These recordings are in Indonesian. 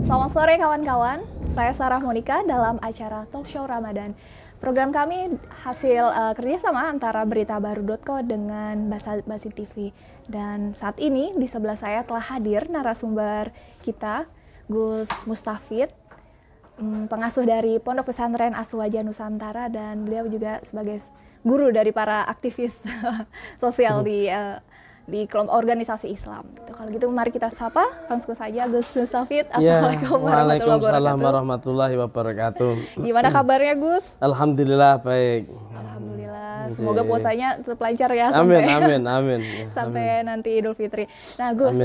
Selamat sore kawan-kawan, saya Sarah Monika dalam acara Talk Show Ramadan. Program kami hasil kerjasama antara beritabaru.co dengan Basi TV. Dan saat ini di sebelah saya telah hadir narasumber kita, Gus Mustafid, pengasuh dari Pondok Pesantren Aswaja Nusantara, dan beliau juga sebagai guru dari para aktivis sosial di kelompok organisasi Islam. Kalau gitu mari kita sapa langsung saja Gus Mustafid. Assalamualaikum warahmatullahi wabarakatuh. Gimana kabarnya Gus? Alhamdulillah baik. Alhamdulillah. Semoga puasanya tetap lancar ya amin. sampai nanti Idul Fitri. Nah Gus,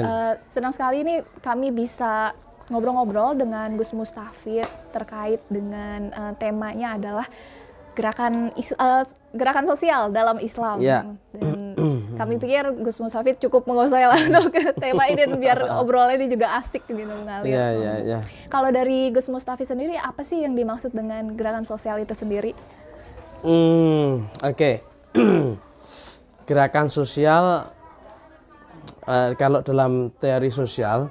senang sekali ini kami bisa ngobrol-ngobrol dengan Gus Mustafid terkait dengan temanya adalah gerakan sosial dalam Islam. Dan kami pikir Gus Mustafid cukup menguasai lah untuk tema ini biar obrolannya ini juga asik gitu mengalir. Kalau dari Gus Mustafid sendiri, apa sih yang dimaksud dengan gerakan sosial itu sendiri? Oke. Gerakan sosial kalau dalam teori sosial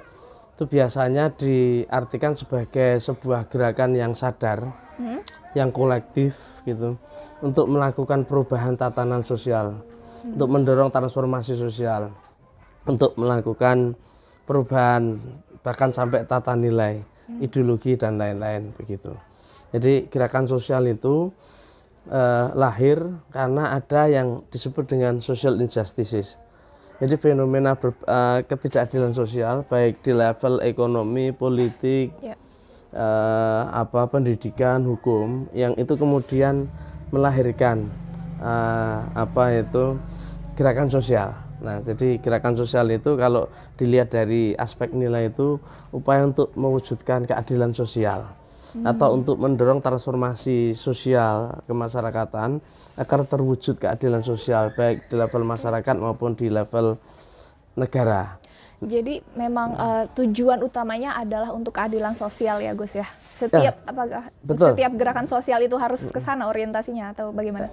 itu biasanya diartikan sebagai sebuah gerakan yang sadar, yang kolektif gitu, untuk melakukan perubahan tatanan sosial, untuk mendorong transformasi sosial, untuk melakukan perubahan bahkan sampai tata nilai, ideologi dan lain-lain begitu. Jadi gerakan sosial itu lahir karena ada yang disebut dengan social injustices. Jadi fenomena ketidakadilan sosial baik di level ekonomi, politik, pendidikan, hukum, yang itu kemudian melahirkan gerakan sosial. Nah, jadi gerakan sosial itu kalau dilihat dari aspek nilai itu upaya untuk mewujudkan keadilan sosial atau untuk mendorong transformasi sosial kemasyarakatan agar terwujud keadilan sosial baik di level masyarakat maupun di level negara. Jadi memang tujuan utamanya adalah untuk keadilan sosial ya Gus ya. Setiap setiap gerakan sosial itu harus ke sana orientasinya atau bagaimana?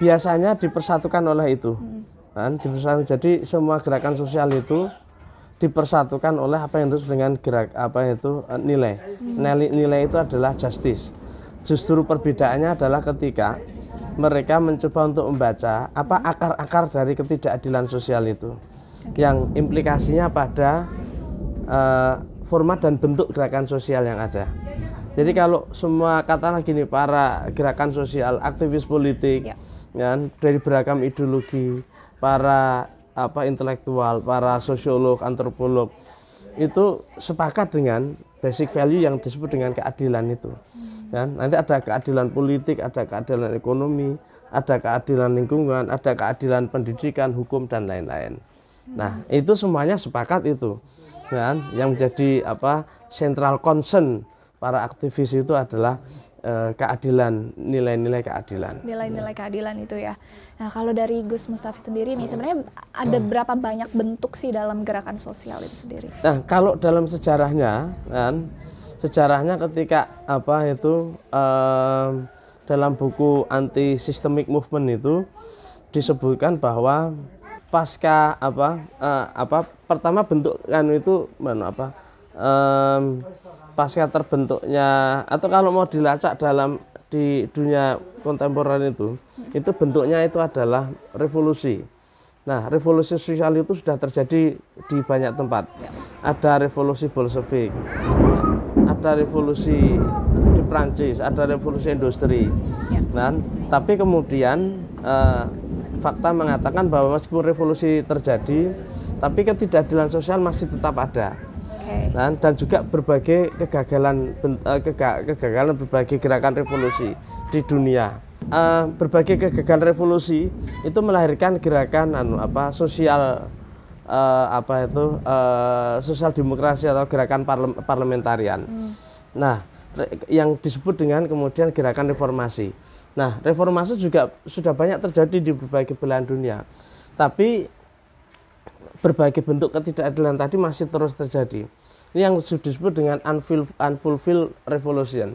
Biasanya dipersatukan oleh itu. Kan, jadi semua gerakan sosial itu dipersatukan oleh apa yang disebut dengan nilai. Nilai itu adalah justice. Justru perbedaannya adalah ketika mereka mencoba untuk membaca apa akar-akar dari ketidakadilan sosial itu. Yang implikasinya pada format dan bentuk gerakan sosial yang ada. Jadi kalau semua katakanlah gini, para gerakan sosial, aktivis politik, kan, dari beragam ideologi, para intelektual, para sosiolog, antropolog, itu sepakat dengan basic value yang disebut dengan keadilan itu. Kan? Nanti ada keadilan politik, ada keadilan ekonomi, ada keadilan lingkungan, ada keadilan pendidikan, hukum dan lain-lain. Nah, itu semuanya sepakat itu. Kan? Yang menjadi central concern para aktivis itu adalah keadilan, nilai-nilai keadilan. Nilai-nilai keadilan itu ya. Nah, kalau dari Gus Mustafid sendiri nih, sebenarnya ada berapa banyak bentuk sih dalam gerakan sosial itu sendiri? Nah, kalau dalam sejarahnya, kan, sejarahnya ketika dalam buku anti-systemic movement itu disebutkan bahwa pasca pertama bentuk pasca terbentuknya, atau kalau mau dilacak di dunia kontemporer itu bentuknya itu adalah revolusi. Nah, revolusi sosial itu sudah terjadi di banyak tempat. Ada revolusi Bolshevik, ada revolusi di Prancis, ada revolusi industri. Nah, tapi kemudian fakta mengatakan bahwa meskipun revolusi terjadi, tapi ketidakadilan sosial masih tetap ada. Dan juga berbagai kegagalan berbagai gerakan revolusi di dunia. Berbagai kegagalan revolusi itu melahirkan gerakan sosial sosial demokrasi atau gerakan parlementarian. Nah, yang disebut dengan kemudian gerakan reformasi. Nah, reformasi juga sudah banyak terjadi di berbagai belahan dunia. Tapi berbagai bentuk ketidakadilan tadi masih terus terjadi. Ini yang disebut dengan unfulfilled revolution.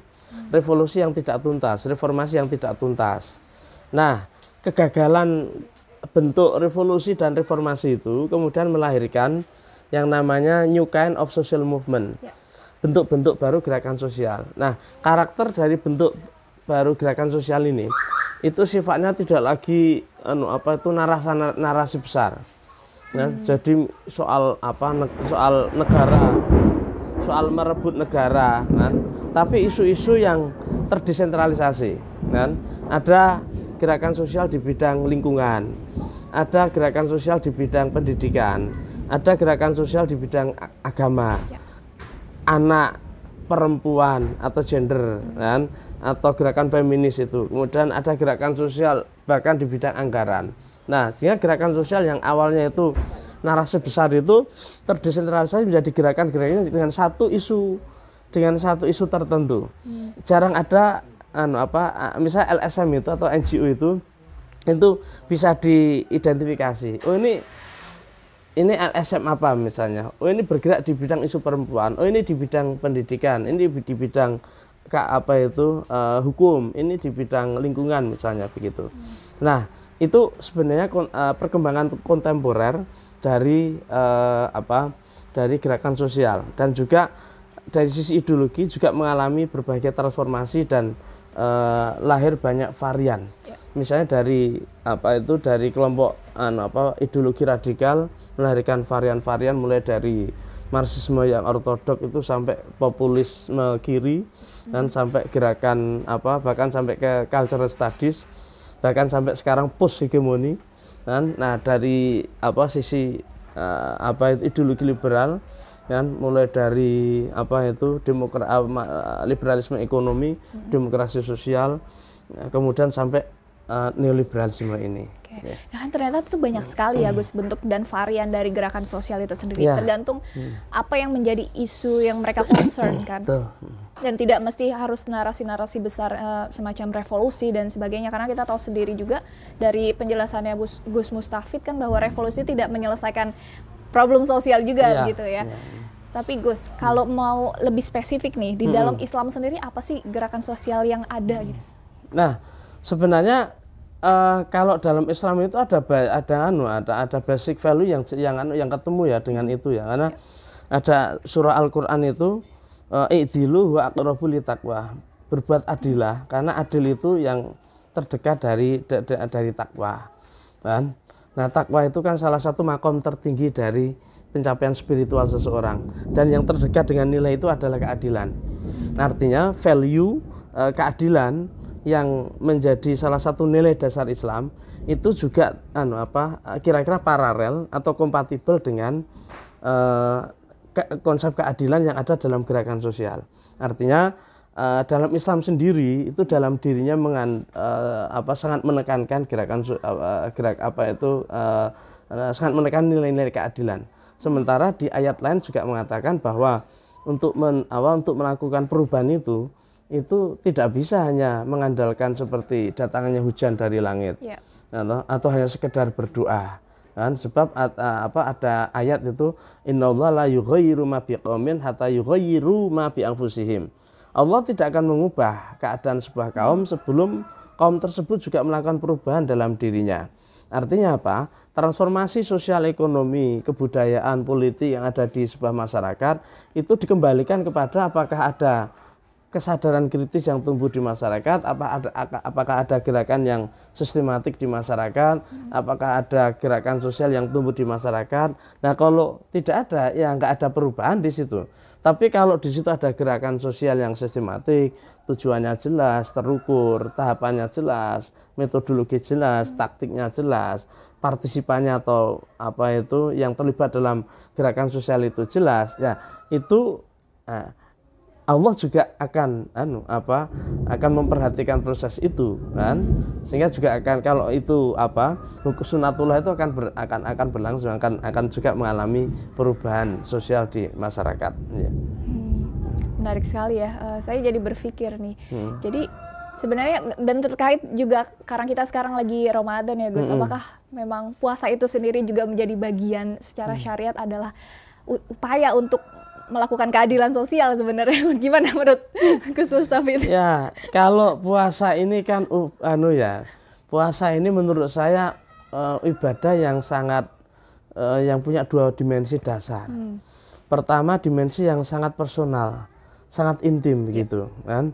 Revolusi yang tidak tuntas, reformasi yang tidak tuntas. Nah, kegagalan bentuk revolusi dan reformasi itu kemudian melahirkan yang namanya new kind of social movement. bentuk-bentuk baru gerakan sosial. Nah, karakter dari bentuk baru gerakan sosial ini itu sifatnya tidak lagi narasi besar. Nah, jadi soal soal negara, soal merebut negara, kan? Tapi isu-isu yang terdesentralisasi, kan? Ada gerakan sosial di bidang lingkungan, ada gerakan sosial di bidang pendidikan, ada gerakan sosial di bidang agama, anak, perempuan atau gender, kan? Atau gerakan feminis itu. Kemudian ada gerakan sosial bahkan di bidang anggaran. Nah, sehingga gerakan sosial yang awalnya itu narasi besar itu terdesentralisasi menjadi gerakan-gerakan dengan satu isu tertentu. Jarang ada misalnya LSM itu atau NGO itu bisa diidentifikasi. Oh, ini LSM apa misalnya? Oh, ini bergerak di bidang isu perempuan. Oh, ini di bidang pendidikan. Ini di bidang hukum. Ini di bidang lingkungan misalnya begitu. Nah, itu sebenarnya perkembangan kontemporer dari dari gerakan sosial, dan juga dari sisi ideologi juga mengalami berbagai transformasi dan lahir banyak varian. Misalnya dari kelompok ideologi radikal melahirkan varian-varian mulai dari Marxisme yang ortodok itu sampai populisme kiri, dan sampai gerakan bahkan sampai ke cultural studies, bahkan sampai sekarang post hegemoni, kan? Nah, dari sisi ideologi liberal, kan, mulai dari liberalisme ekonomi, demokrasi sosial, kemudian sampai neoliberalisme ini. Okay. Nah, kan ternyata itu banyak sekali ya Gus bentuk dan varian dari gerakan sosial itu sendiri, tergantung apa yang menjadi isu yang mereka concern kan. Dan tidak mesti harus narasi-narasi besar semacam revolusi dan sebagainya, karena kita tahu sendiri juga dari penjelasannya Gus Mustafid kan bahwa revolusi tidak menyelesaikan problem sosial juga gitu ya. Tapi Gus, kalau mau lebih spesifik nih, di dalam Islam sendiri apa sih gerakan sosial yang ada gitu? Nah, sebenarnya kalau dalam Islam itu ada basic value yang ketemu ya dengan itu ya, karena ada surah Al-Qur'an itu i'dilu wa aqrabu litaqwa, berbuat adilah, karena adil itu yang terdekat dari takwa, kan? Nah, takwa itu kan salah satu makom tertinggi dari pencapaian spiritual seseorang, dan yang terdekat dengan nilai itu adalah keadilan. Artinya value keadilan yang menjadi salah satu nilai dasar Islam itu juga kira-kira paralel atau kompatibel dengan konsep keadilan yang ada dalam gerakan sosial. Artinya dalam Islam sendiri itu dalam dirinya sangat menekankan sangat menekan nilai-nilai keadilan. Sementara di ayat lain juga mengatakan bahwa untuk melakukan perubahan itu tidak bisa hanya mengandalkan seperti datangnya hujan dari langit, atau hanya sekedar berdoa. Kan, sebab ada ayat itu innallaha la yughayyiru ma biqaumin hatta yughayyiru ma bi anfusihim. Allah tidak akan mengubah keadaan sebuah kaum sebelum kaum tersebut juga melakukan perubahan dalam dirinya. Artinya apa? Transformasi sosial, ekonomi, kebudayaan, politik yang ada di sebuah masyarakat itu dikembalikan kepada apakah ada kesadaran kritis yang tumbuh di masyarakat, apakah ada gerakan yang sistematik di masyarakat, apakah ada gerakan sosial yang tumbuh di masyarakat. Nah, kalau tidak ada, ya nggak ada perubahan di situ. Tapi kalau di situ ada gerakan sosial yang sistematik, tujuannya jelas, terukur, tahapannya jelas, metodologi jelas, taktiknya jelas, partisipannya atau yang terlibat dalam gerakan sosial itu jelas, ya itu Allah juga akan memperhatikan proses itu, kan, sehingga juga akan, kalau itu hukum sunatullah itu akan berlangsung, akan juga mengalami perubahan sosial di masyarakat. Ya. Menarik sekali ya, saya jadi berpikir nih. Jadi sebenarnya dan terkait juga karena kita sekarang lagi Ramadan ya Gus, apakah memang puasa itu sendiri juga menjadi bagian secara syariat adalah upaya untuk melakukan keadilan sosial sebenarnya? Gimana menurut Gus Mustafid? Ya, kalau puasa ini kan puasa ini menurut saya ibadah yang sangat yang punya dua dimensi dasar. Pertama, dimensi yang sangat personal, sangat intim begitu kan.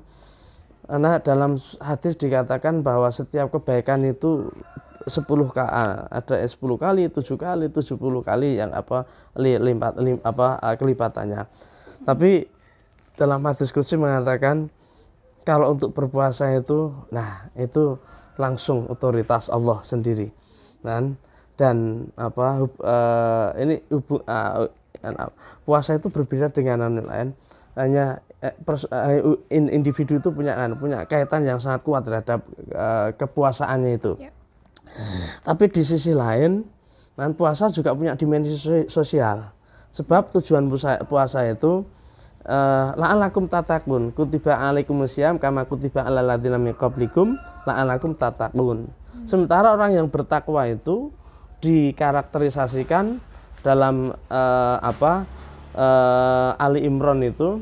Karena dalam hadis dikatakan bahwa setiap kebaikan itu 10 kali, ada 10 kali, 7 kali, 70 kali yang kelipatannya. Tapi dalam hadis qudsi mengatakan kalau untuk berpuasa itu, nah itu langsung otoritas Allah sendiri. Dan puasa itu berbeda dengan yang lain. Hanya individu itu punya kaitan yang sangat kuat terhadap kepuasaannya itu. Tapi di sisi lain, puasa juga punya dimensi sosial. Sebab tujuan puasa itu la'alakum tatakun, kutiba alaikumusiyam kama kutiba alal ladzina min qablikum la'alakum tatakun. Sementara orang yang bertakwa itu dikarakterisasikan dalam Ali Imran itu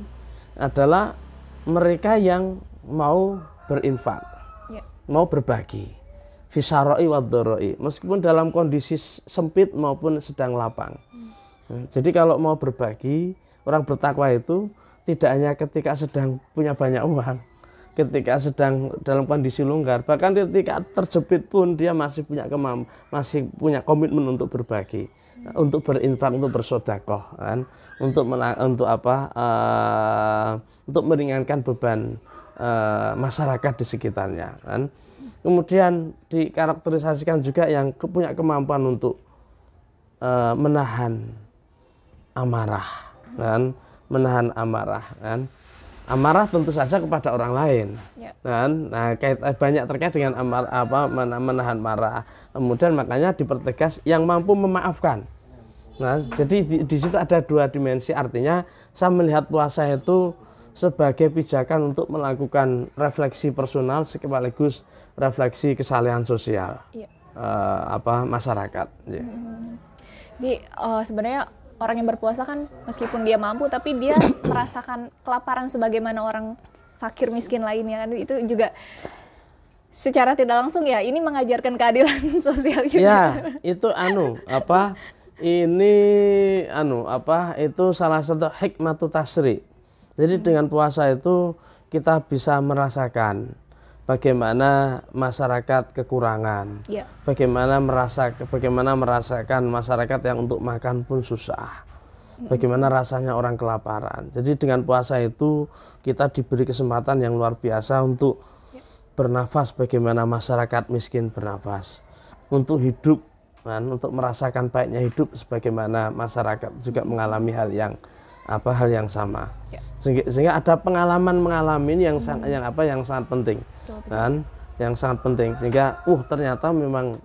adalah mereka yang mau berinfak, mau berbagi, fisaroi wadoroi, meskipun dalam kondisi sempit maupun sedang lapang. Jadi kalau mau berbagi, orang bertakwa itu tidak hanya ketika sedang punya banyak uang, ketika sedang dalam kondisi longgar, bahkan ketika terjepit pun dia masih punya komitmen untuk berbagi, untuk berinfak, untuk bersedekah, kan, untuk meringankan beban masyarakat di sekitarnya, kan. Kemudian dikarakterisasikan juga yang punya kemampuan untuk menahan amarah, kan, menahan amarah, kan. Amarah tentu saja kepada orang lain, kan. Nah, banyak terkait dengan menahan marah. Kemudian makanya dipertegas yang mampu memaafkan. Nah, jadi di situ ada dua dimensi, artinya saya melihat puasa itu sebagai pijakan untuk melakukan refleksi personal sekaligus refleksi kesalahan sosial masyarakat. Jadi sebenarnya orang yang berpuasa kan meskipun dia mampu tapi dia merasakan kelaparan sebagaimana orang fakir miskin lainnya, kan itu juga secara tidak langsung ya ini mengajarkan keadilan sosial juga. Ya, itu itu salah satu hikmatu tasri. Jadi dengan puasa itu kita bisa merasakan bagaimana masyarakat kekurangan, bagaimana merasakan masyarakat yang untuk makan pun susah, bagaimana rasanya orang kelaparan. Jadi dengan puasa itu kita diberi kesempatan yang luar biasa untuk bernafas bagaimana masyarakat miskin bernafas, untuk hidup, untuk merasakan baiknya hidup sebagaimana masyarakat juga mengalami hal yang sama. Sehingga ada pengalaman yang sangat penting, kan, yang sangat penting, sehingga ternyata memang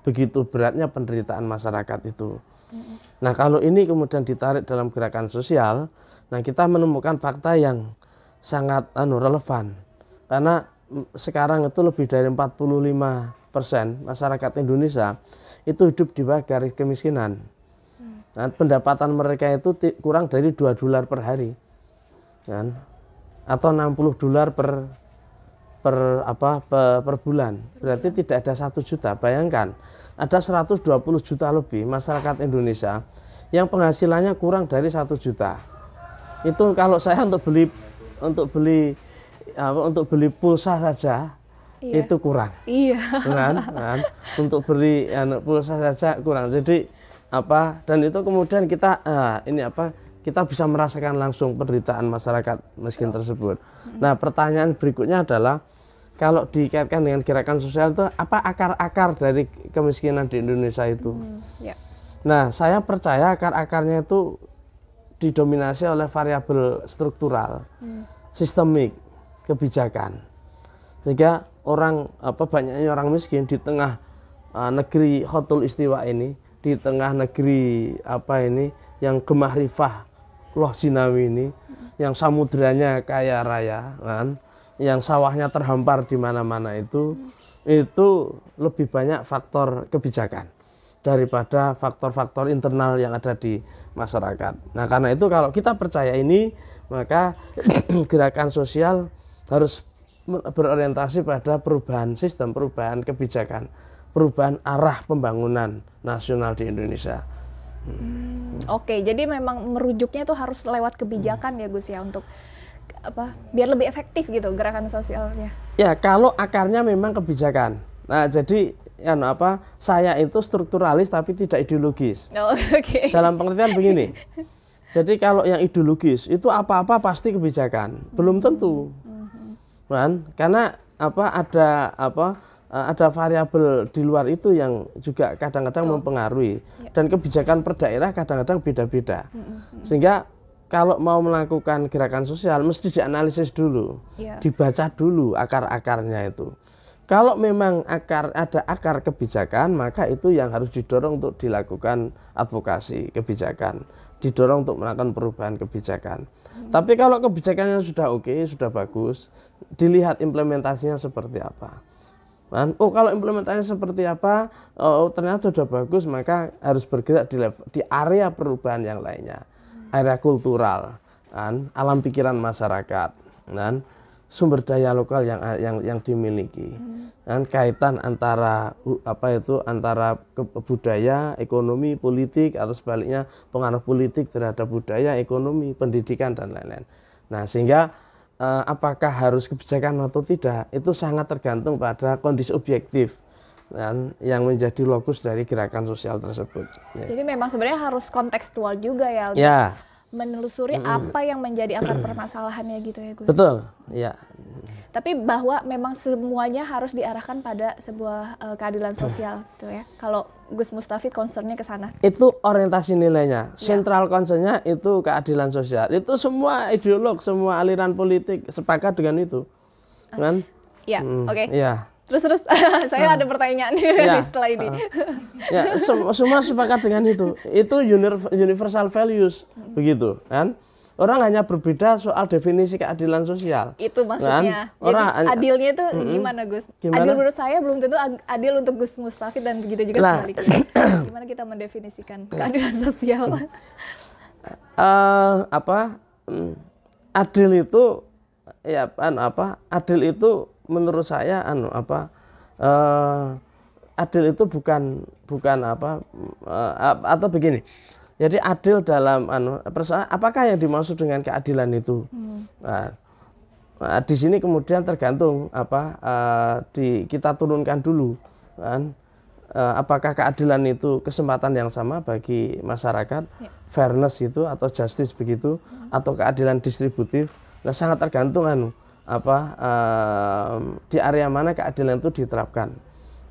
begitu beratnya penderitaan masyarakat itu. Nah, kalau ini kemudian ditarik dalam gerakan sosial, nah kita menemukan fakta yang sangat relevan, karena sekarang itu lebih dari 45% masyarakat Indonesia itu hidup di bawah garis kemiskinan. Nah, pendapatan mereka itu kurang dari $2 per hari, kan? Atau $60 per bulan. Berarti tidak ada 1 juta. Bayangkan, ada 120 juta lebih masyarakat Indonesia yang penghasilannya kurang dari 1 juta. Itu kalau saya untuk beli pulsa saja itu kurang. Kan? Untuk beli pulsa saja kurang. Jadi dan itu kemudian kita kita bisa merasakan langsung penderitaan masyarakat miskin tersebut. Nah, pertanyaan berikutnya adalah kalau dikaitkan dengan gerakan sosial itu apa akar-akar dari kemiskinan di Indonesia itu? Nah, saya percaya akar-akarnya itu didominasi oleh variabel struktural, sistemik, kebijakan. Sehingga banyaknya orang miskin di tengah negeri Khotul Istiwa ini, di tengah negeri yang gemah rifah loh Jinawi ini, yang samudranya kaya raya, kan, yang sawahnya terhampar di mana-mana itu lebih banyak faktor kebijakan daripada faktor-faktor internal yang ada di masyarakat. Nah, karena itu kalau kita percaya ini, maka gerakan sosial harus berorientasi pada perubahan sistem, perubahan kebijakan, perubahan arah pembangunan nasional di Indonesia. Oke, jadi memang merujuknya itu harus lewat kebijakan ya Gus ya, untuk biar lebih efektif gitu gerakan sosialnya. Ya, kalau akarnya memang kebijakan. Nah, jadi saya itu strukturalis tapi tidak ideologis. Oke. Dalam pengertian begini. Jadi kalau yang ideologis itu apa-apa pasti kebijakan. Belum tentu. Kan? Karena ada variabel di luar itu yang juga kadang-kadang mempengaruhi. Dan kebijakan per daerah kadang-kadang beda-beda. Sehingga kalau mau melakukan gerakan sosial mesti dianalisis dulu, dibaca dulu akar-akarnya itu. Kalau memang ada akar kebijakan, maka itu yang harus didorong untuk dilakukan advokasi kebijakan, didorong untuk melakukan perubahan kebijakan. Tapi kalau kebijakannya sudah oke, sudah bagus, dilihat implementasinya seperti apa. Kalau implementasinya seperti apa, ternyata sudah bagus, maka harus bergerak di area perubahan yang lainnya. Area kultural, alam pikiran masyarakat, sumber daya lokal yang dimiliki, kaitan antara antara budaya, ekonomi, politik, atau sebaliknya pengaruh politik terhadap budaya, ekonomi, pendidikan dan lain-lain. Nah, sehingga apakah harus kebijakan atau tidak itu sangat tergantung pada kondisi objektif yang menjadi lokus dari gerakan sosial tersebut. Jadi memang sebenarnya harus kontekstual juga ya, menelusuri apa yang menjadi akar permasalahannya gitu ya Gus. Betul, ya. Tapi bahwa memang semuanya harus diarahkan pada sebuah keadilan sosial gitu ya. Kalau Gus Mustafid concernnya ke sana. Itu orientasi nilainya, sentral concernnya itu keadilan sosial. Itu semua ideolog, semua aliran politik sepakat dengan itu, kan? Iya, oke. Iya. Terus saya ada pertanyaan setelah ini. Ya, semua sepakat dengan itu. Itu universal values, begitu, kan? Orang hanya berbeda soal definisi keadilan sosial. Itu maksudnya. Kan? Jadi adilnya itu gimana Gus? Gimana? Adil menurut saya belum tentu adil untuk Gus Mustafid dan begitu juga sebaliknya. Gimana kita mendefinisikan keadilan sosial? Adil itu adil itu menurut saya adil itu bukan atau begini. Jadi adil dalam persoalan apakah yang dimaksud dengan keadilan itu? Di sini kemudian tergantung kita turunkan dulu, kan? Apakah keadilan itu kesempatan yang sama bagi masyarakat, fairness itu atau justice begitu, atau keadilan distributif? Nah, sangat tergantung di area mana keadilan itu diterapkan.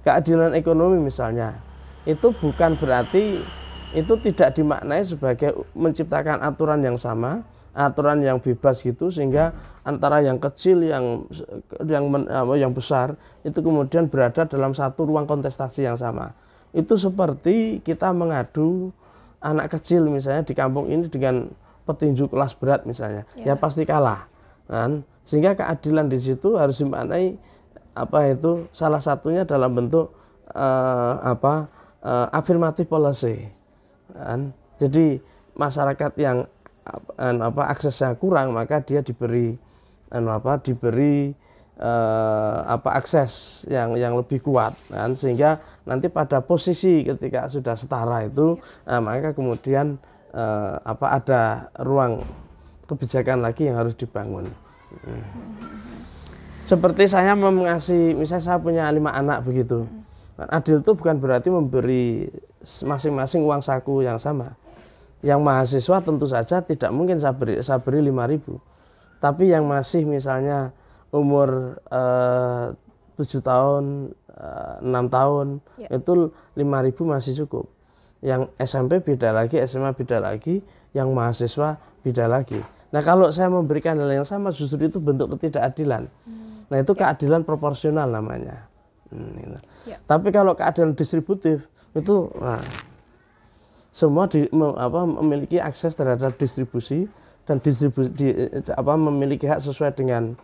Keadilan ekonomi misalnya, itu bukan berarti itu tidak dimaknai sebagai menciptakan aturan yang sama, aturan yang bebas gitu, sehingga antara yang kecil yang besar itu kemudian berada dalam satu ruang kontestasi yang sama. Itu seperti kita mengadu anak kecil misalnya di kampung ini dengan petinju kelas berat misalnya, ya pasti kalah, kan? Sehingga keadilan di situ harus dimaknai salah satunya dalam bentuk afirmative policy. Jadi masyarakat yang aksesnya kurang, maka dia diberi akses yang lebih kuat, sehingga nanti pada posisi ketika sudah setara itu, maka kemudian ada ruang kebijakan lagi yang harus dibangun. Seperti saya mengasihi, misalnya saya punya 5 anak begitu. Adil itu bukan berarti memberi masing-masing uang saku yang sama. Yang mahasiswa tentu saja tidak mungkin saya beri 5.000. Tapi yang masih misalnya umur 7 tahun, 6 tahun, itu 5.000 masih cukup. Yang SMP beda lagi, SMA beda lagi, yang mahasiswa beda lagi. Nah, kalau saya memberikan hal yang sama, justru itu bentuk ketidakadilan. Nah, itu keadilan proporsional namanya. Tapi kalau keadilan distributif itu semua memiliki akses terhadap distribusi dan memiliki hak sesuai dengan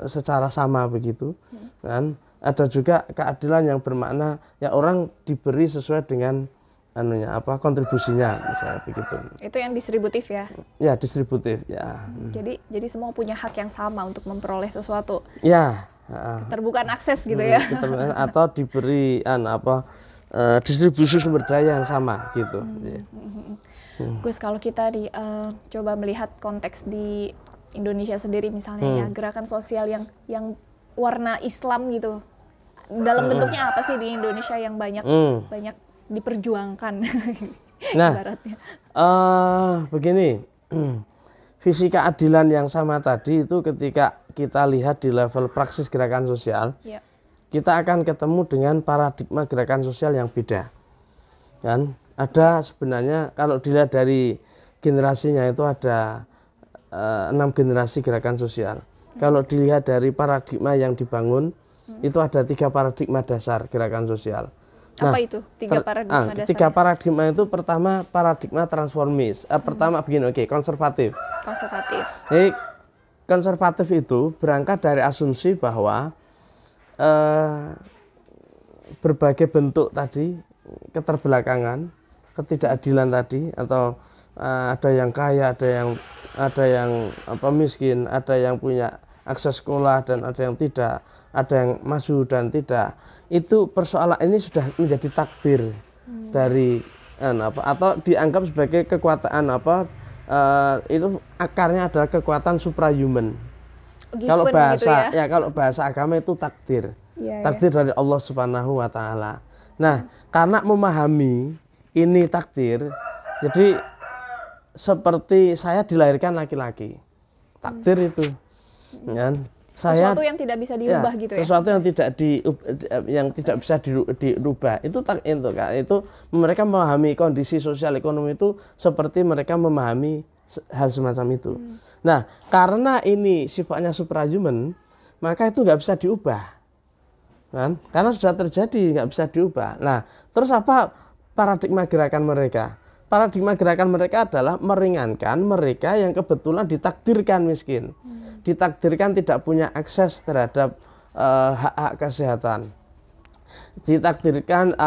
secara sama begitu, kan? Ada juga keadilan yang bermakna ya orang diberi sesuai dengan kontribusinya misalnya begitu. Itu yang distributif ya? Ya, distributif ya. Jadi semua punya hak yang sama untuk memperoleh sesuatu. Ya. Keterbukaan akses gitu ya. Atau diberi distribusi sumber daya yang sama gitu. Gus, kalau kita coba melihat konteks di Indonesia sendiri misalnya ya, gerakan sosial yang warna Islam gitu, dalam bentuknya apa sih di Indonesia yang banyak diperjuangkan? Nah, ibaratnya. Begini, visi keadilan yang sama tadi itu ketika kita lihat di level praksis gerakan sosial, kita akan ketemu dengan paradigma gerakan sosial yang beda. Kan? Ada sebenarnya kalau dilihat dari generasinya itu ada 6 generasi gerakan sosial. Kalau dilihat dari paradigma yang dibangun, itu ada 3 paradigma dasar gerakan sosial. Apa itu 3 paradigma dasar? 3 paradigma itu pertama paradigma transformis. Pertama begini, konservatif. Konservatif. Jadi konservatif itu berangkat dari asumsi bahwa berbagai bentuk tadi keterbelakangan, ketidakadilan tadi, atau ada yang kaya, ada yang miskin, ada yang punya akses sekolah dan ada yang tidak, ada yang maju dan tidak. Itu persoalan ini sudah menjadi takdir dari atau dianggap sebagai kekuatan itu akarnya adalah kekuatan suprahuman. Kalau bahasa gitu ya? Kalau bahasa agama itu takdir. Takdir dari Allah Subhanahu wa taala. Nah, karena memahami ini takdir, jadi seperti saya dilahirkan laki-laki. Takdir itu. Kan? Sesuatu yang tidak bisa dirubah gitu ya. Sesuatu yang tidak bisa dirubah. Itu mereka memahami kondisi sosial ekonomi itu seperti mereka memahami hal semacam itu. Nah, karena ini sifatnya suprahuman, maka itu nggak bisa diubah. Kan? Karena sudah terjadi, nggak bisa diubah. Nah, terus apa paradigma gerakan mereka? Paradigma gerakan mereka adalah meringankan mereka yang kebetulan ditakdirkan miskin, ditakdirkan tidak punya akses terhadap hak-hak kesehatan, ditakdirkan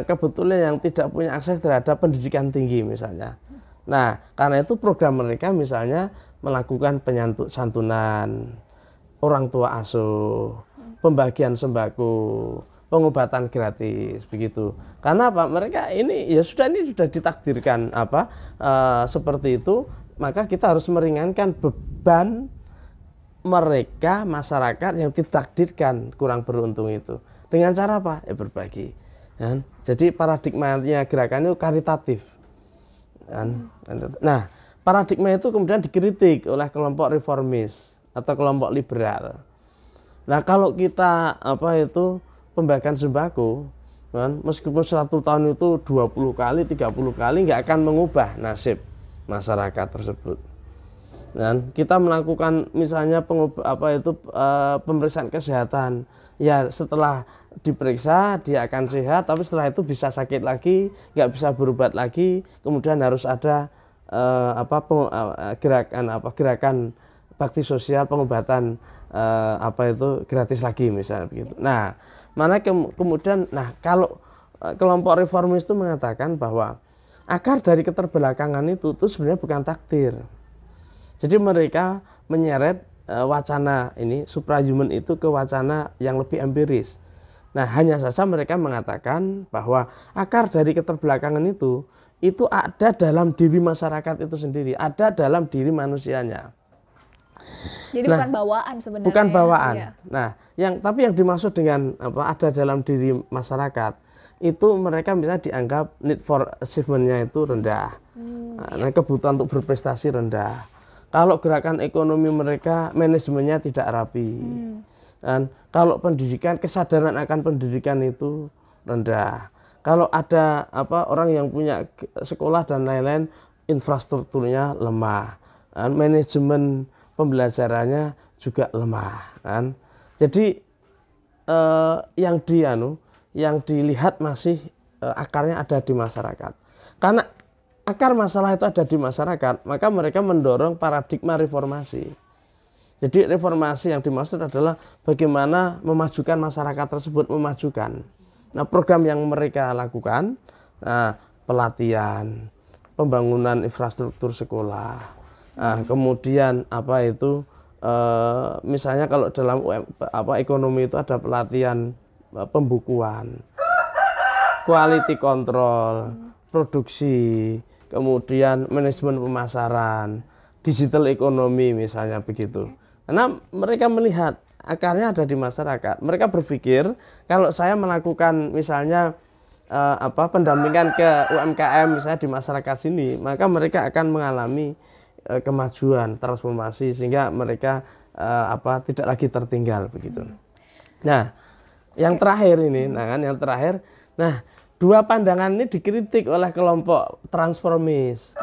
kebetulan yang tidak punya akses terhadap pendidikan tinggi misalnya. Nah, karena itu program mereka misalnya melakukan santunan, orang tua asuh, pembagian sembako, pengobatan gratis begitu. Karena apa? Mereka ini sudah ditakdirkan seperti itu, maka kita harus meringankan beban mereka masyarakat yang ditakdirkan kurang beruntung itu. Dengan cara apa? Ya berbagi. Kan? Jadi paradigmanya gerakan itu karitatif. Kan? Nah, paradigma itu kemudian dikritik oleh kelompok reformis atau kelompok liberal. Nah, kalau kita pembagian sembako, kan, meskipun 1 tahun itu 20 kali, 30 kali nggak akan mengubah nasib masyarakat tersebut. Dan kita melakukan misalnya pemeriksaan kesehatan, ya setelah diperiksa dia akan sehat, tapi setelah itu bisa sakit lagi, nggak bisa berobat lagi, kemudian harus ada gerakan bakti sosial, pengobatan gratis lagi misalnya begitu. Nah, kemudian kalau kelompok reformis itu mengatakan bahwa akar dari keterbelakangan itu sebenarnya bukan takdir. Jadi mereka menyeret wacana ini suprahuman itu ke wacana yang lebih empiris. Nah, hanya saja mereka mengatakan bahwa akar dari keterbelakangan itu ada dalam diri masyarakat itu sendiri, ada dalam diri manusianya. Jadi bukan bawaan sebenarnya. Bukan bawaan. Ya. Nah, tapi yang dimaksud dengan ada dalam diri masyarakat itu mereka bisa dianggap need for achievement-nya itu rendah. Nah, kebutuhan untuk berprestasi rendah. Kalau gerakan ekonomi mereka manajemennya tidak rapi. Dan kalau pendidikan, kesadaran akan pendidikan itu rendah. Kalau ada orang yang punya sekolah dan lain-lain, infrastrukturnya lemah. Dan manajemen pembelajarannya juga lemah. Kan? Jadi yang dilihat masih akarnya ada di masyarakat. Karena akar masalah itu ada di masyarakat, maka mereka mendorong paradigma reformasi. Jadi reformasi yang dimaksud adalah bagaimana memajukan masyarakat tersebut, memajukan. Nah, program yang mereka lakukan, pelatihan, pembangunan infrastruktur sekolah, kemudian misalnya kalau dalam ekonomi itu ada pelatihan pembukuan, quality control, produksi, kemudian manajemen pemasaran, digital ekonomi misalnya begitu. Karena mereka melihat akarnya ada di masyarakat. Mereka berpikir kalau saya melakukan misalnya pendampingan ke UMKM misalnya di masyarakat sini, maka mereka akan mengalami kemajuan, transformasi sehingga mereka tidak lagi tertinggal begitu. Nah, yang terakhir ini, nah dua pandangan ini dikritik oleh kelompok transformis.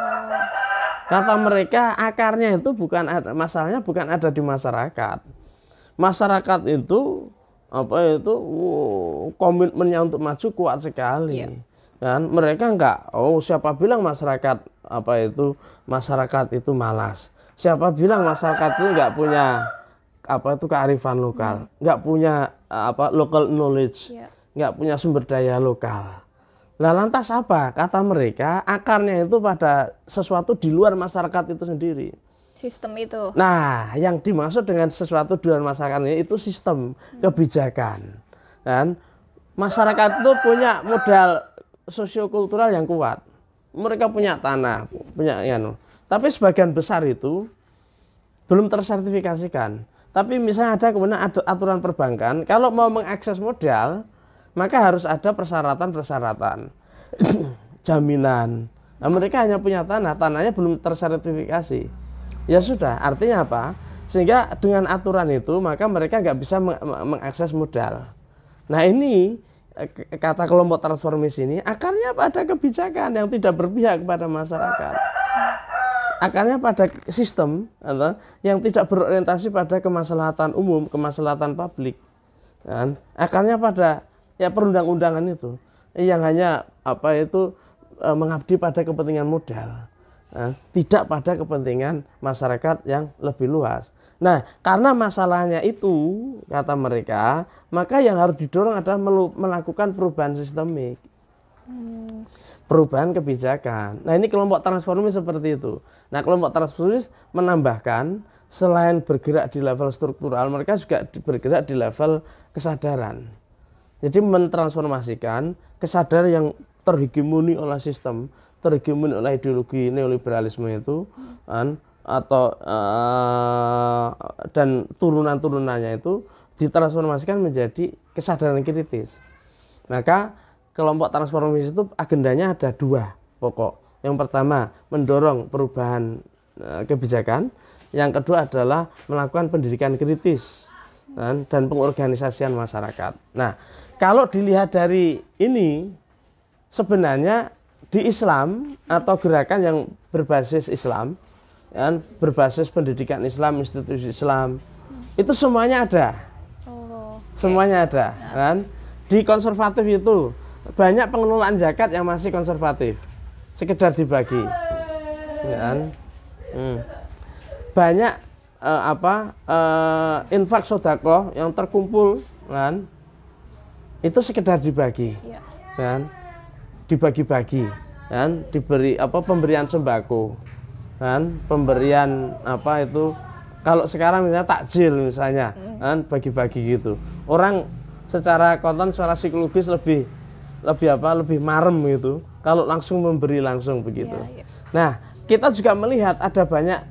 Kata mereka akarnya itu masalahnya bukan ada di masyarakat. Masyarakat itu komitmennya untuk maju kuat sekali. Kan mereka enggak, siapa bilang masyarakat masyarakat itu malas. Siapa bilang masyarakat itu enggak punya kearifan lokal, enggak punya local knowledge, enggak punya sumber daya lokal. Nah lantas apa? Kata mereka akarnya itu pada sesuatu di luar masyarakat itu sendiri. Sistem itu. Nah yang dimaksud dengan sesuatu di luar masyarakat itu sistem kebijakan. Dan masyarakat itu punya modal sosiokultural yang kuat. Mereka punya tanah, tapi sebagian besar itu belum tersertifikasikan. Tapi misalnya kemudian ada aturan perbankan, kalau mau mengakses modal maka harus ada persyaratan jaminan. Nah, mereka hanya punya tanahnya belum tersertifikasi. Ya sudah, artinya apa? Sehingga dengan aturan itu maka mereka nggak bisa mengakses modal. Nah ini kata kelompok transformis ini akarnya pada kebijakan yang tidak berpihak kepada masyarakat. Akarnya pada sistem yang tidak berorientasi pada kemaslahatan umum, kemaslahatan publik. Dan akarnya pada perundang-undangan itu yang hanya mengabdi pada kepentingan modal, tidak pada kepentingan masyarakat yang lebih luas. Nah, karena masalahnya itu kata mereka, maka yang harus didorong adalah melakukan perubahan sistemik, perubahan kebijakan. Nah, ini kelompok transformis seperti itu. Nah, kelompok transformis menambahkan selain bergerak di level struktural, mereka juga bergerak di level kesadaran. Jadi mentransformasikan kesadaran yang terhegemoni oleh sistem, terhegemoni oleh ideologi neoliberalisme itu, dan turunan-turunannya itu ditransformasikan menjadi kesadaran kritis. Maka kelompok transformis itu agendanya ada dua pokok. Yang pertama mendorong perubahan kebijakan, yang kedua adalah melakukan pendidikan kritis dan pengorganisasian masyarakat. Nah, kalau dilihat dari ini, sebenarnya di Islam atau gerakan yang berbasis Islam, berbasis pendidikan Islam, institusi Islam, itu semuanya ada. Semuanya ada. Kan? Di konservatif itu banyak pengelolaan zakat yang masih konservatif, sekedar dibagi. Kan? Banyak infak sodako yang terkumpul, kan? Itu sekedar dibagi, kan? Dibagi-bagi, kan? Diberi pemberian sembako, kan? Pemberian kalau sekarang misalnya takjil misalnya, kan? Bagi-bagi gitu. Orang secara konten, secara psikologis lebih marem gitu. Kalau langsung memberi langsung begitu. Nah, kita juga melihat ada banyak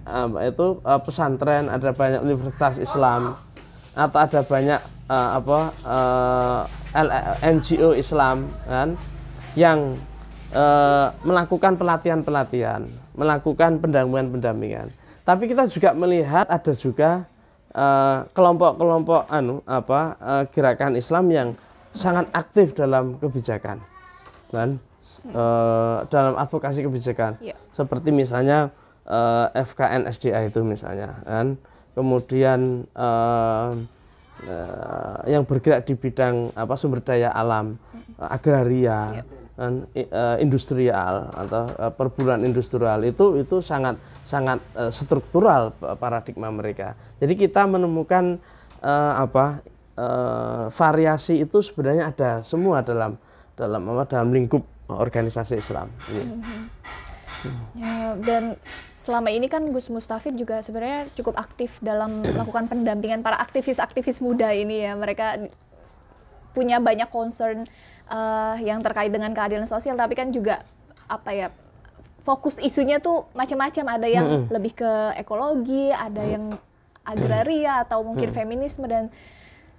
pesantren, ada banyak universitas Islam, atau ada banyak NGO Islam, kan, yang melakukan pelatihan-pelatihan, melakukan pendampingan. Tapi kita juga melihat ada juga kelompok-kelompok gerakan Islam yang sangat aktif dalam kebijakan, kan, dalam advokasi kebijakan, seperti misalnya FKN SDA itu misalnya, kan, kemudian yang bergerak di bidang sumber daya alam, agraria, industrial atau perburuan industrial, itu sangat struktural paradigma mereka. Jadi kita menemukan variasi itu sebenarnya ada semua dalam lingkup organisasi Islam. Ya, dan selama ini kan Gus Mustafid juga sebenarnya cukup aktif dalam melakukan pendampingan para aktivis-aktivis muda ini ya. Mereka punya banyak concern yang terkait dengan keadilan sosial, tapi kan juga apa ya, fokus isunya tuh macam-macam. Ada yang lebih ke ekologi, ada yang agraria atau mungkin feminisme dan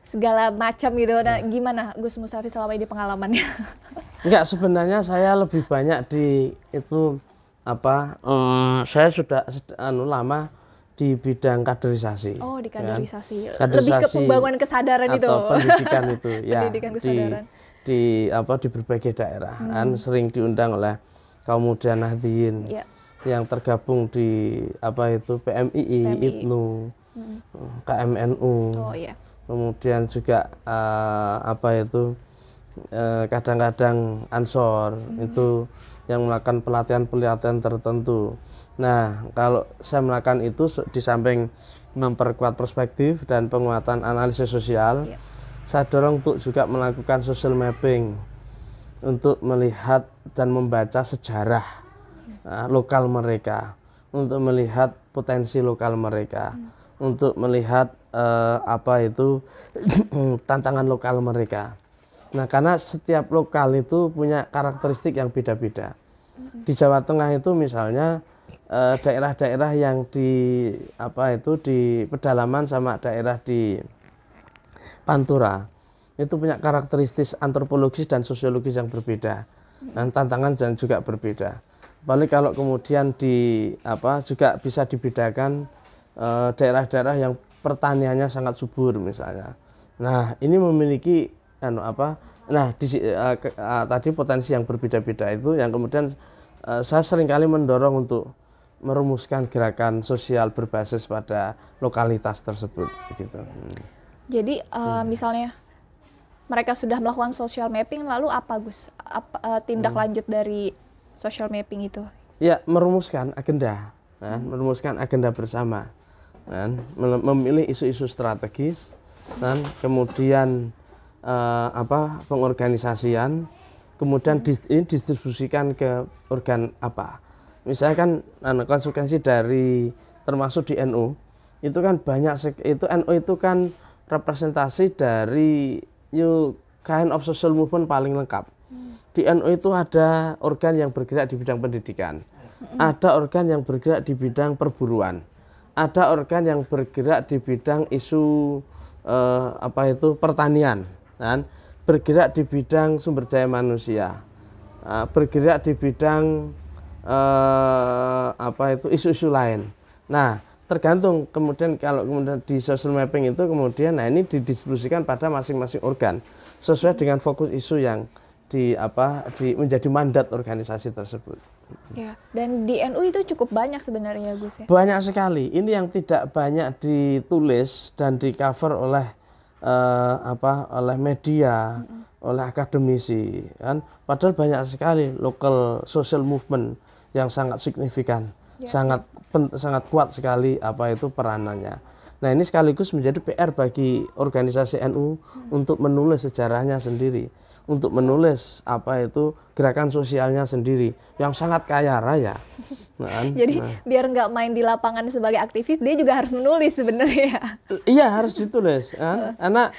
segala macam gitu. Nah, gimana Gus Mustafid selama ini pengalamannya? Enggak, sebenarnya saya lebih banyak di itu apa? Saya sudah lama di bidang kaderisasi. Oh, di kaderisasi. Kan? Lebih ke pembangunan kesadaran atau itu. Pendidikan itu, ya. Pendidikan kesadaran. Di berbagai daerah kan sering diundang oleh kaum muda Nahdien yang tergabung di PMII, IPNU, KMNU. Oh iya. Kemudian juga kadang-kadang Ansor itu yang melakukan pelatihan-pelatihan tertentu. Nah, kalau saya melakukan itu di samping memperkuat perspektif dan penguatan analisis sosial, saya dorong untuk juga melakukan social mapping untuk melihat dan membaca sejarah lokal mereka, untuk melihat potensi lokal mereka, untuk melihat tantangan lokal mereka. Nah, karena setiap lokal itu punya karakteristik yang beda-beda. Di Jawa Tengah itu misalnya daerah-daerah yang di pedalaman sama daerah di Pantura itu punya karakteristik antropologis dan sosiologis yang berbeda, dan tantangan dan juga berbeda. Paling kalau kemudian juga bisa dibedakan daerah-daerah yang pertaniannya sangat subur misalnya. Nah, ini memiliki tadi potensi yang berbeda-beda itu yang kemudian saya seringkali mendorong untuk merumuskan gerakan sosial berbasis pada lokalitas tersebut gitu. Jadi misalnya mereka sudah melakukan social mapping, lalu apa Gus? Tindak lanjut dari social mapping itu? Ya, merumuskan agenda, kan? Merumuskan agenda bersama, kan? Memilih isu-isu strategis, dan kemudian pengorganisasian, kemudian distribusikan ke organ apa. Misalnya kan konsekuensi dari termasuk di NU itu kan banyak, itu NU itu kan representasi dari kind of social movement paling lengkap. Di NU itu ada organ yang bergerak di bidang pendidikan, ada organ yang bergerak di bidang perburuan, ada organ yang bergerak di bidang isu pertanian, kan? Bergerak di bidang sumber daya manusia, bergerak di bidang isu-isu lain. Nah, tergantung kemudian kalau kemudian di social mapping itu kemudian ini didistribusikan pada masing-masing organ sesuai dengan fokus isu yang menjadi mandat organisasi tersebut. Ya, dan di NU itu cukup banyak sebenarnya Gus ya. Banyak sekali. Ini yang tidak banyak ditulis dan di cover oleh oleh media, oleh akademisi, kan? Padahal banyak sekali local social movement yang sangat signifikan, sangat kuat sekali peranannya. Nah, ini sekaligus menjadi PR bagi organisasi NU untuk menulis sejarahnya sendiri, untuk menulis gerakan sosialnya sendiri yang sangat kaya raya. Jadi biar nggak main di lapangan sebagai aktivis, dia juga harus menulis sebenarnya. Iya, harus ditulis, karena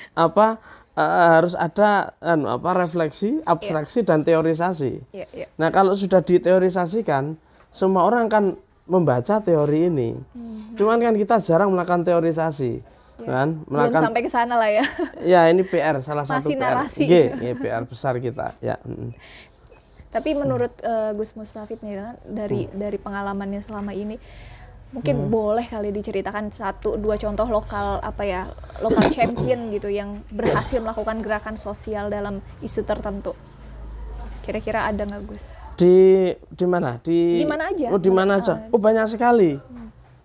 harus ada refleksi, abstraksi dan teorisasi. Nah, kalau sudah diteorisasikan, semua orang akan membaca teori ini. Cuman kan kita jarang melakukan teorisasi, kan? Belum sampai ke sana lah ya. Ya, ini PR, salah satu Masih narasi. PR besar kita. Ya. Tapi menurut Gus Mustafid nih, dari pengalamannya selama ini, mungkin boleh kali diceritakan 1-2 contoh lokal lokal champion gitu yang berhasil melakukan gerakan sosial dalam isu tertentu. Kira-kira ada nggak Gus? Di mana? Di mana aja? Oh, di mana aja? Oh, banyak sekali.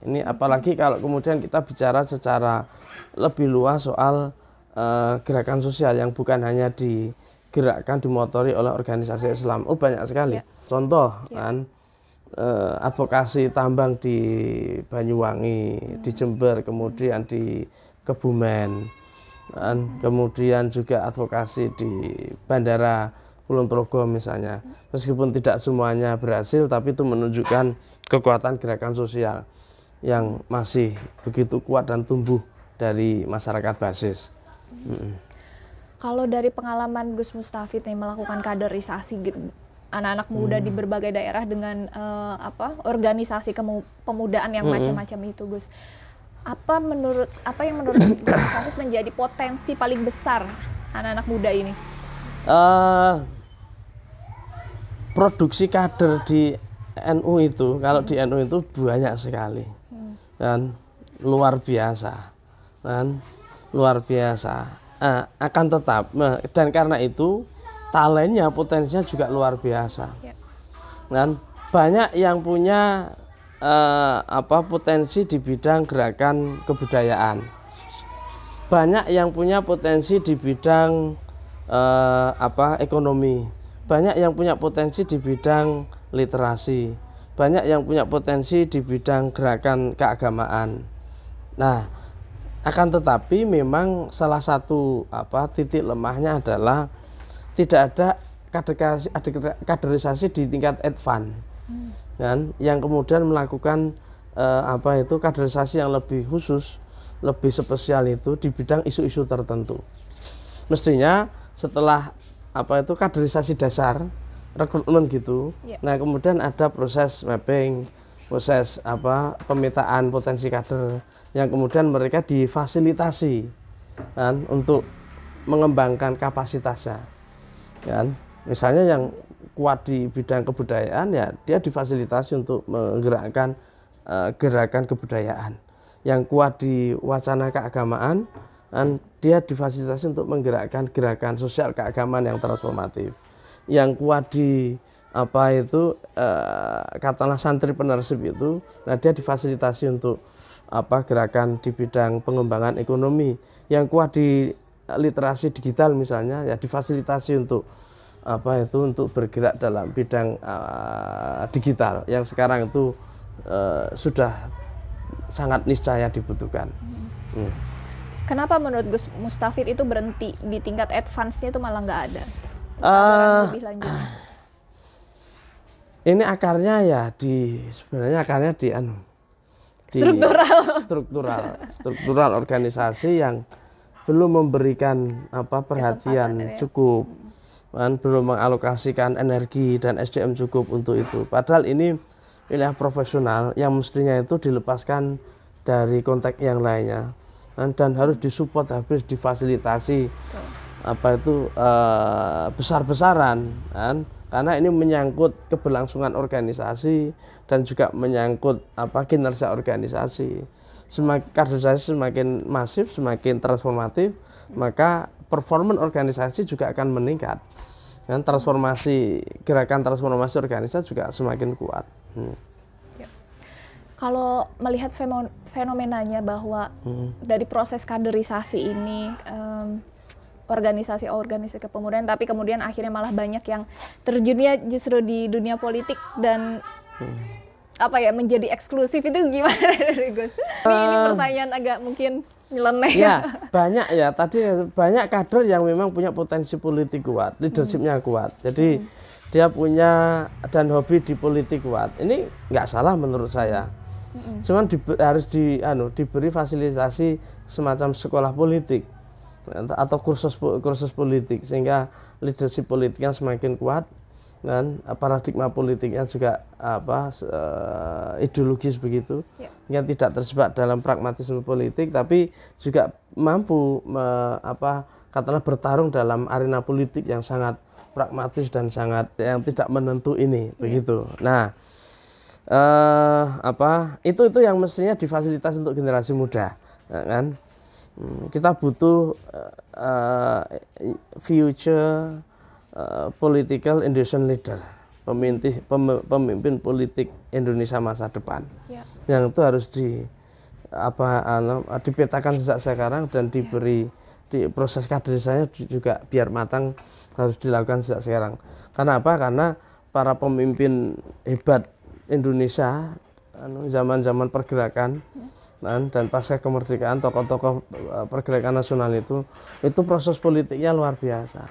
Ini apalagi kalau kemudian kita bicara secara lebih luas soal gerakan sosial yang bukan hanya digerakkan, dimotori oleh organisasi Islam. Oh, banyak sekali. Contoh kan advokasi tambang di Banyuwangi, di Jember, kemudian di Kebumen, dan kemudian juga advokasi di Bandara Kulon Progo misalnya. Meskipun tidak semuanya berhasil, tapi itu menunjukkan kekuatan gerakan sosial yang masih begitu kuat dan tumbuh dari masyarakat basis. Kalau dari pengalaman Gus Mustafid nih melakukan kaderisasi anak-anak muda di berbagai daerah dengan organisasi pemudaan yang macam-macam itu, Gus. Apa yang menurut Gus Mustafid menjadi potensi paling besar anak-anak muda ini? Produksi kader di NU itu, kalau di NU itu banyak sekali, dan luar biasa, luar biasa. Akan tetap, dan karena itu talentnya, potensinya juga luar biasa. Dan banyak yang punya potensi di bidang gerakan kebudayaan, banyak yang punya potensi di bidang ekonomi, banyak yang punya potensi di bidang literasi, banyak yang punya potensi di bidang gerakan keagamaan. Nah, akan tetapi memang salah satu titik lemahnya adalah tidak ada kaderisasi di tingkat advance, dan yang kemudian melakukan kaderisasi yang lebih khusus, lebih spesial itu di bidang isu-isu tertentu. Mestinya setelah kaderisasi dasar, rekrutmen gitu, nah kemudian ada proses mapping, proses pemetaan potensi kader, yang kemudian mereka difasilitasi kan, untuk mengembangkan kapasitasnya kan. Misalnya yang kuat di bidang kebudayaan, ya dia difasilitasi untuk menggerakkan gerakan kebudayaan. Yang kuat di wacana keagamaan, dan dia difasilitasi untuk menggerakkan gerakan sosial keagamaan yang transformatif. Yang kuat di katakanlah santripreneurship itu, nah dia difasilitasi untuk gerakan di bidang pengembangan ekonomi. Yang kuat di literasi digital misalnya, ya difasilitasi untuk untuk bergerak dalam bidang digital yang sekarang itu sudah sangat niscaya dibutuhkan. Kenapa menurut Gus Mustafid itu berhenti di tingkat advance-nya itu malah nggak ada? Lebih lanjut. Ini akarnya ya sebenarnya akarnya di struktural organisasi yang belum memberikan perhatian cukup, belum mengalokasikan energi dan SDM cukup untuk itu. Padahal ini wilayah profesional yang mestinya itu dilepaskan dari konteks yang lainnya, dan harus disupport, habis difasilitasi besar-besaran, karena ini menyangkut keberlangsungan organisasi dan juga menyangkut kinerja organisasi. Kaderisasi semakin masif, semakin transformatif, maka performa organisasi juga akan meningkat, dan gerakan transformasi organisasi juga semakin kuat. Kalau melihat fenomenanya bahwa dari proses kaderisasi ini, organisasi kepemudaan, tapi kemudian akhirnya malah banyak yang terjunnya justru di dunia politik dan menjadi eksklusif, itu gimana dari Gus? Ini pertanyaan agak mungkin nyeleneh. Ya, banyak ya. Tadi banyak kader yang memang punya potensi politik kuat, leadershipnya kuat. Jadi dia punya dan hobi di politik kuat. Ini nggak salah menurut saya. Cuman harus diberi fasilitasi semacam sekolah politik atau kursus politik, sehingga leadership politiknya semakin kuat, dan paradigma politiknya juga ideologis begitu, yang tidak terjebak dalam pragmatisme politik, tapi juga mampu katakanlah bertarung dalam arena politik yang sangat pragmatis dan sangat yang tidak menentu ini, begitu. Nah, itu yang mestinya difasilitasi untuk generasi muda, kan? Kita butuh future political Indonesian leader, pemimpin politik Indonesia masa depan, yang itu harus dipetakan sejak sekarang, dan diberi proses kaderisasinya juga biar matang, harus dilakukan sejak sekarang. Karena apa? Karena para pemimpin hebat Indonesia zaman-zaman pergerakan dan pasca kemerdekaan, tokoh-tokoh pergerakan nasional itu proses politiknya luar biasa.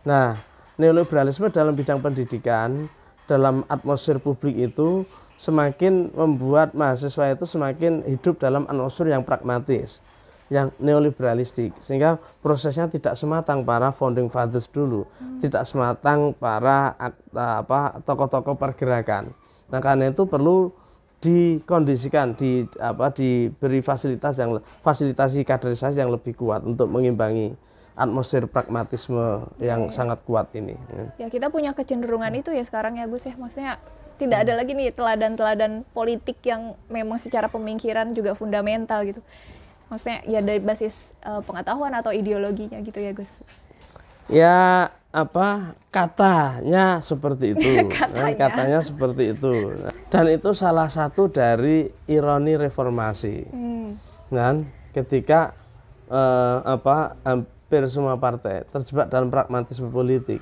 Nah, neoliberalisme dalam bidang pendidikan, dalam atmosfer publik itu semakin membuat mahasiswa itu semakin hidup dalam atmosfer yang pragmatis, yang neoliberalistik, sehingga prosesnya tidak sematang para founding fathers dulu, tidak sematang para tokoh-tokoh pergerakan. Nah, karena itu perlu dikondisikan, diberi fasilitasi kaderisasi yang lebih kuat untuk mengimbangi atmosfer pragmatisme yang sangat kuat ini. Ya, kita punya kecenderungan itu ya sekarang ya Gus ya, maksudnya tidak ada lagi nih teladan-teladan politik yang memang secara pemikiran juga fundamental gitu. Maksudnya ya dari basis pengetahuan atau ideologinya gitu ya Gus. Ya katanya seperti itu. Katanya seperti itu. Dan itu salah satu dari ironi reformasi. Dan ketika hampir semua partai terjebak dalam pragmatisme politik,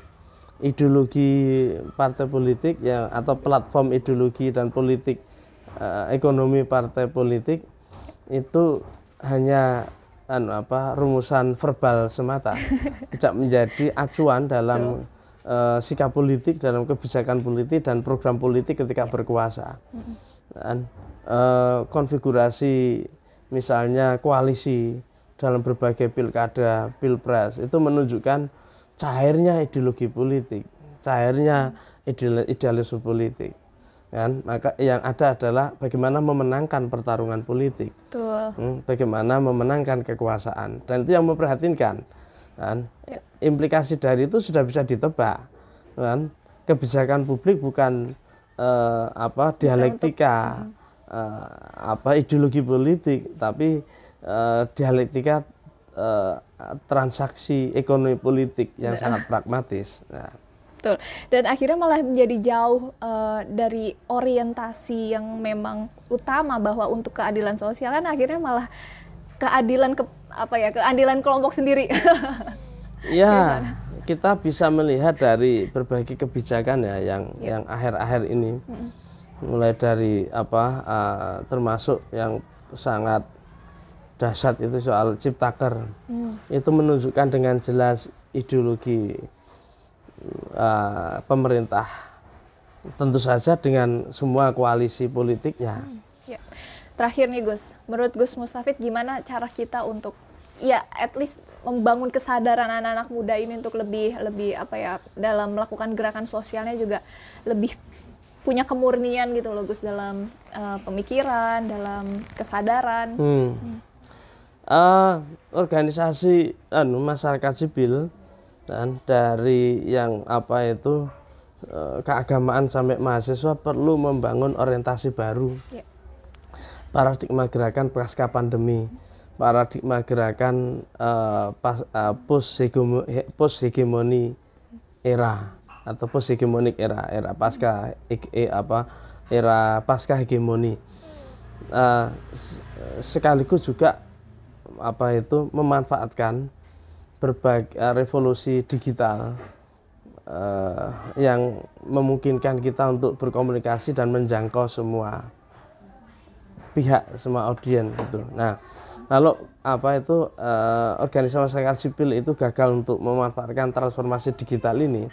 ideologi partai politik yang atau platform ideologi dan politik ekonomi partai politik itu hanya rumusan verbal semata, tidak menjadi acuan dalam sikap politik, dalam kebijakan politik dan program politik ketika berkuasa. Dan konfigurasi misalnya koalisi dalam berbagai pilkada, pilpres itu menunjukkan cairnya ideologi politik, cairnya idealisme politik. Kan? Maka yang ada adalah bagaimana memenangkan pertarungan politik, bagaimana memenangkan kekuasaan, dan itu yang memprihatinkan. Kan? Implikasi dari itu sudah bisa ditebak. Kan? Kebijakan publik bukan dialektika, ideologi politik, tapi dialektika transaksi ekonomi politik yang sangat pragmatis. Nah. Betul. Dan akhirnya malah menjadi jauh dari orientasi yang memang utama bahwa untuk keadilan sosial, kan akhirnya malah keadilan keadilan kelompok sendiri. Ya, kita bisa melihat dari berbagai kebijakan ya yang akhir-akhir ini, mulai dari termasuk yang sangat dahsyat itu soal Ciptaker, itu menunjukkan dengan jelas ideologi pemerintah, tentu saja dengan semua koalisi politiknya. Ya. Terakhir nih Gus, menurut Gus Mustafid gimana cara kita untuk ya at least membangun kesadaran anak-anak muda ini untuk lebih dalam melakukan gerakan sosialnya juga lebih punya kemurnian gitu loh Gus, dalam pemikiran, dalam kesadaran. Organisasi masyarakat sipil dan dari yang keagamaan sampai mahasiswa perlu membangun orientasi baru. Paradigma gerakan pasca pandemi, paradigma gerakan post hegemoni era atau post hegemonik era pasca era pasca hegemoni, sekaligus juga memanfaatkan berbagai revolusi digital yang memungkinkan kita untuk berkomunikasi dan menjangkau semua pihak, semua audiens gitu. Nah, kalau organisasi masyarakat sipil itu gagal untuk memanfaatkan transformasi digital ini,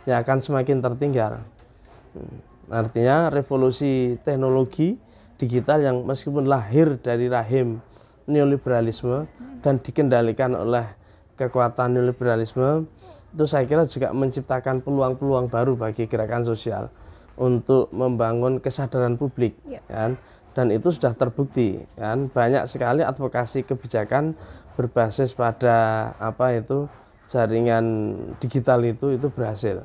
ya akan semakin tertinggal. Artinya revolusi teknologi digital yang meskipun lahir dari rahim neoliberalisme dan dikendalikan oleh kekuatan neoliberalisme, itu saya kira juga menciptakan peluang-peluang baru bagi gerakan sosial untuk membangun kesadaran publik, kan? Dan itu sudah terbukti, kan? Banyak sekali advokasi kebijakan berbasis pada jaringan digital itu berhasil.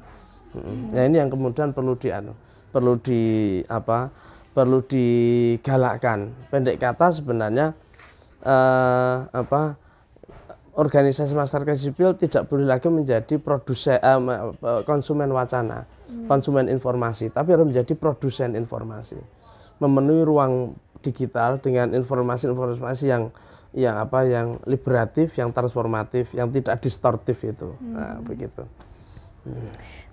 Nah, ini yang kemudian perlu digalakkan. Pendek kata sebenarnya organisasi masyarakat sipil tidak boleh lagi menjadi konsumen wacana, konsumen informasi, tapi harus menjadi produsen informasi, memenuhi ruang digital dengan informasi-informasi yang liberatif, yang transformatif, yang tidak distortif itu. Nah, begitu.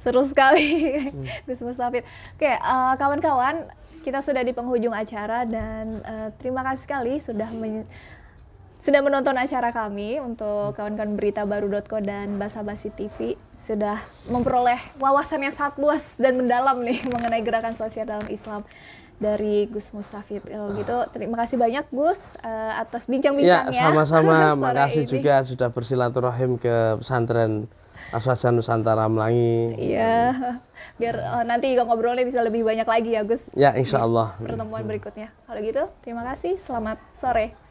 Seru sekali, Gus Mustafid. Oke, kawan-kawan, kita sudah di penghujung acara dan terima kasih sekali sudah menonton acara kami. Untuk kawan-kawan beritabaru.co dan Basa Basi TV sudah memperoleh wawasan yang sangat luas dan mendalam nih mengenai gerakan sosial dalam Islam. dari Gus Mustafid. Kalau gitu terima kasih banyak Gus atas Ya, bincang-bincangnya. sama-sama. sore Makasih ini. juga sudah bersilaturahim ke pesantren Aswajan Nusantara Melangi. Iya, biar nanti juga ngobrolnya bisa lebih banyak lagi ya Gus Ya, insya Allah. pertemuan berikutnya. Kalau gitu terima kasih, selamat sore.